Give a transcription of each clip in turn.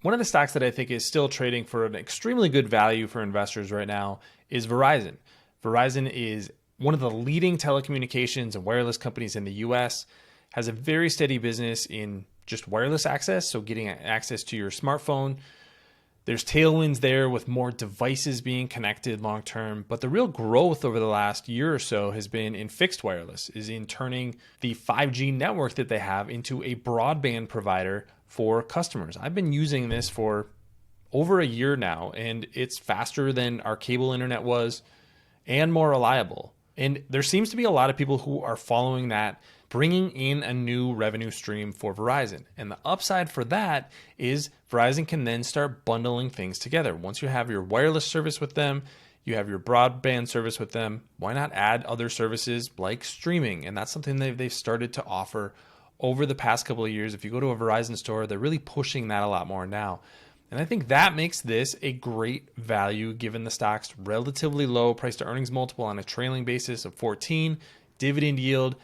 One of the stocks that I think is still trading for an extremely good value for investors right now is Verizon. Verizon is one of the leading telecommunications and wireless companies in the US, has a very steady business in just wireless access, so getting access to your smartphone. There's tailwinds there with more devices being connected long term, but the real growth over the last year or so has been in fixed wireless, is in turning the 5G network that they have into a broadband provider for customers. I've been using this for over a year now, and it's faster than our cable internet was and more reliable. And there seems to be a lot of people who are following that, bringing in a new revenue stream for Verizon. And the upside for that is Verizon can then start bundling things together. Once you have your wireless service with them, you have your broadband service with them, why not add other services like streaming? And that's something they've started to offer over the past couple of years. If you go to a Verizon store, they're really pushing that a lot more now. And I think that makes this a great value given the stock's relatively low price to earnings multiple on a trailing basis of 14. Dividend yield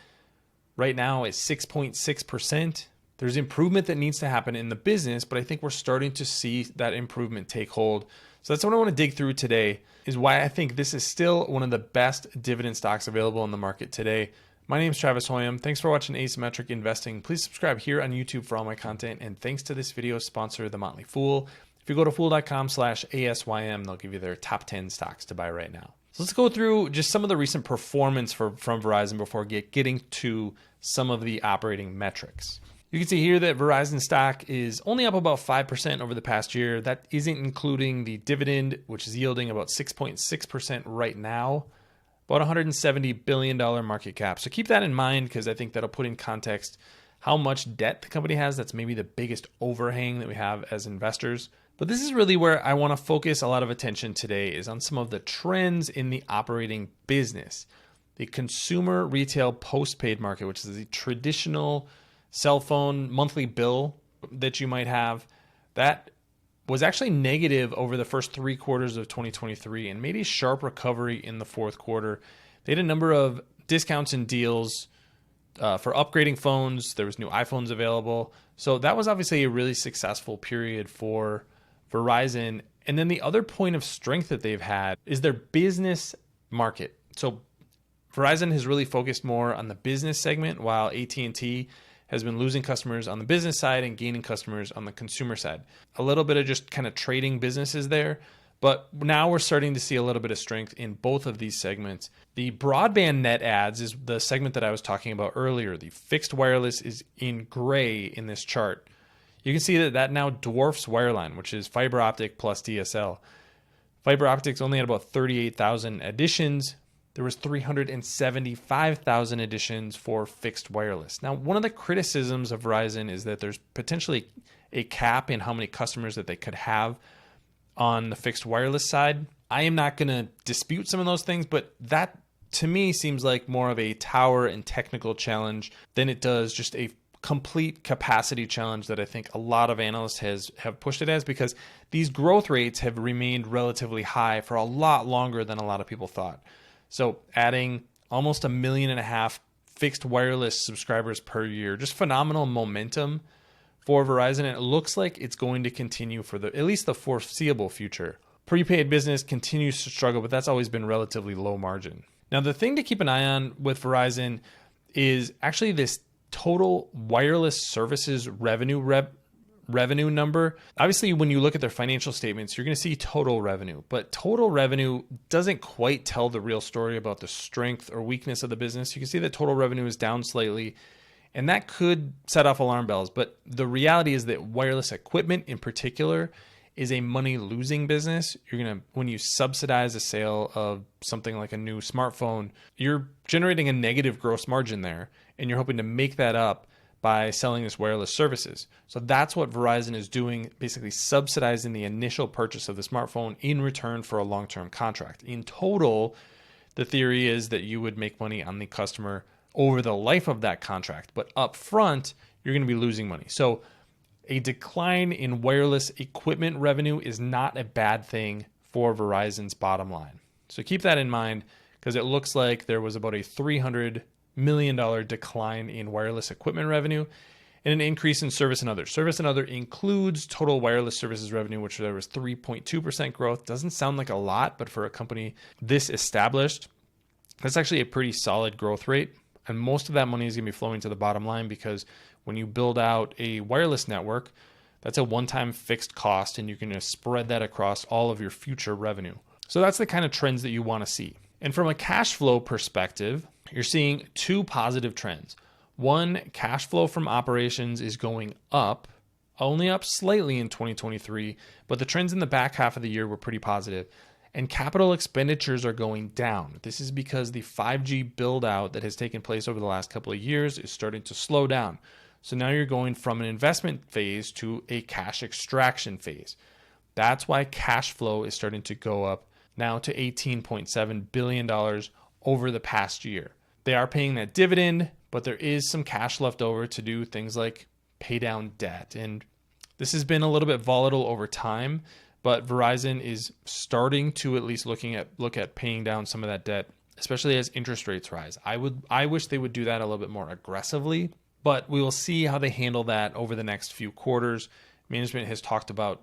right now is 6.6%. There's improvement that needs to happen in the business, but I think we're starting to see that improvement take hold. So that's what I want to dig through today, is why I think this is still one of the best dividend stocks available in the market today. My name is Travis Hoium. Thanks for watching Asymmetric Investing. Please subscribe here on YouTube for all my content. And thanks to this video sponsor, The Motley Fool. If you go to fool.com/ASYM, they'll give you their top 10 stocks to buy right now. So let's go through just some of the recent performance from Verizon before getting to some of the operating metrics. You can see here that Verizon stock is only up about 5% over the past year. That isn't including the dividend, which is yielding about 6.6% right now. About $170 billion market cap. So keep that in mind, because I think that'll put in context how much debt the company has. That's maybe the biggest overhang that we have as investors. But this is really where I want to focus a lot of attention today, is on some of the trends in the operating business. The consumer retail postpaid market, which is the traditional cell phone monthly bill that you might have, that was actually negative over the first 3 quarters of 2023 and made a sharp recovery in the fourth quarter. They had a number of discounts and deals for upgrading phones. There was new iPhones available. So that was obviously a really successful period for Verizon. And then the other point of strength that they've had is their business market. So Verizon has really focused more on the business segment, while AT&T has been losing customers on the business side and gaining customers on the consumer side. A little bit of just kind of trading businesses there, but now we're starting to see a little bit of strength in both of these segments. The broadband net adds is the segment that I was talking about earlier. The fixed wireless is in gray in this chart. You can see that now dwarfs wireline, which is fiber optic plus DSL. Fiber optics only had about 38,000 additions. There was 375,000 additions for fixed wireless. Now, one of the criticisms of Verizon is that there's potentially a cap in how many customers that they could have on the fixed wireless side. I am not going to dispute some of those things, but that to me seems like more of a tower and technical challenge than it does just a complete capacity challenge that I think a lot of analysts have pushed it as, because these growth rates have remained relatively high for a lot longer than a lot of people thought. So adding almost 1.5 million fixed wireless subscribers per year, just phenomenal momentum for Verizon. And it looks like it's going to continue for at least the foreseeable future. Prepaid business continues to struggle, but that's always been relatively low margin. Now, the thing to keep an eye on with Verizon is actually this total wireless services revenue number. Obviously, when you look at their financial statements, you're going to see total revenue, but total revenue doesn't quite tell the real story about the strength or weakness of the business. You can see that total revenue is down slightly, and that could set off alarm bells. But the reality is that wireless equipment in particular is a money losing business. When you subsidize a sale of something like a new smartphone, you're generating a negative gross margin there, and you're hoping to make that up by selling this wireless services. So that's what Verizon is doing, basically subsidizing the initial purchase of the smartphone in return for a long-term contract. In total, the theory is that you would make money on the customer over the life of that contract, but up front, you're going to be losing money. So a decline in wireless equipment revenue is not a bad thing for Verizon's bottom line. So keep that in mind, because it looks like there was about a $300 million decline in wireless equipment revenue. and an increase in service and other. Service and other includes total wireless services revenue, which there was 3.2% growth. Doesn't sound like a lot, but for a company this established, that's actually a pretty solid growth rate. And most of that money is going to be flowing to the bottom line because when you build out a wireless network, that's a one-time fixed cost, and you're going to spread that across all of your future revenue. So that's the kind of trends that you want to see. And from a cash flow perspective, you're seeing two positive trends. One, cash flow from operations is going up, only up slightly in 2023, but the trends in the back half of the year were pretty positive. And capital expenditures are going down. This is because the 5G build out that has taken place over the last couple of years is starting to slow down. So now you're going from an investment phase to a cash extraction phase. That's why cash flow is starting to go up now to $18.7 billion over the past year. They are paying that dividend, but there is some cash left over to do things like pay down debt. And this has been a little bit volatile over time, but Verizon is starting to at least look at paying down some of that debt, especially as interest rates rise. I wish they would do that a little bit more aggressively, but we will see how they handle that over the next few quarters. Management has talked about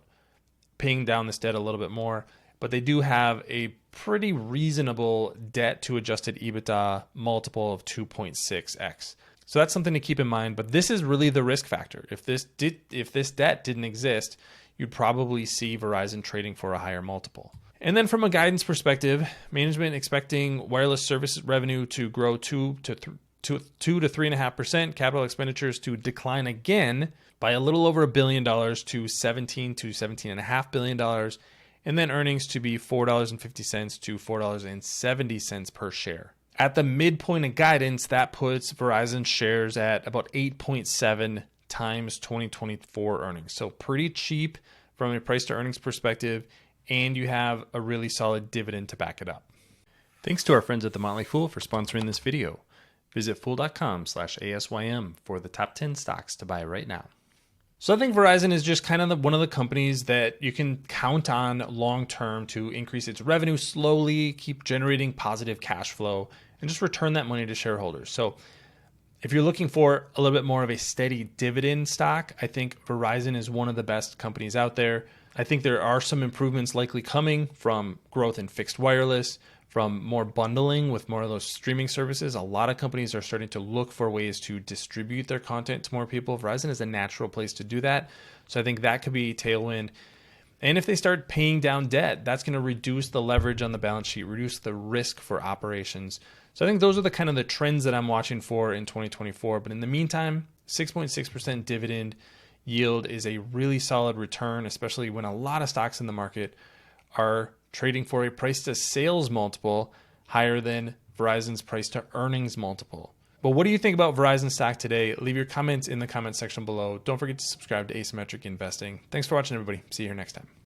paying down this debt a little bit more, but they do have a pretty reasonable debt to adjusted EBITDA multiple of 2.6x. So that's something to keep in mind, but this is really the risk factor. If this debt didn't exist, you'd probably see Verizon trading for a higher multiple. And then from a guidance perspective, management expecting wireless services revenue to grow 2 to 3.5%, capital expenditures to decline again by a little over $1 billion to $17 to $17.5 billion, and then earnings to be $4.50 to $4.70 per share. At the midpoint of guidance, that puts Verizon shares at about 8.7 times 2024 earnings. So pretty cheap from a price to earnings perspective, and you have a really solid dividend to back it up. Thanks to our friends at The Motley Fool for sponsoring this video. Visit fool.com/ASYM for the top 10 stocks to buy right now. So I think Verizon is just kind of one of the companies that you can count on long-term to increase its revenue slowly, keep generating positive cash flow, and just return that money to shareholders. So if you're looking for a little bit more of a steady dividend stock, I think Verizon is one of the best companies out there. I think there are some improvements likely coming from growth in fixed wireless, from more bundling with more of those streaming services. A lot of companies are starting to look for ways to distribute their content to more people. Verizon is a natural place to do that. So I think that could be a tailwind. And if they start paying down debt, that's going to reduce the leverage on the balance sheet, reduce the risk for operations. So I think those are the kind of the trends that I'm watching for in 2024. But in the meantime, 6.6% dividend yield is a really solid return, especially when a lot of stocks in the market are trading for a price to sales multiple higher than Verizon's price to earnings multiple. But what do you think about Verizon stock today? Leave your comments in the comment section below. Don't forget to subscribe to Asymmetric Investing. Thanks for watching, everybody. See you here next time.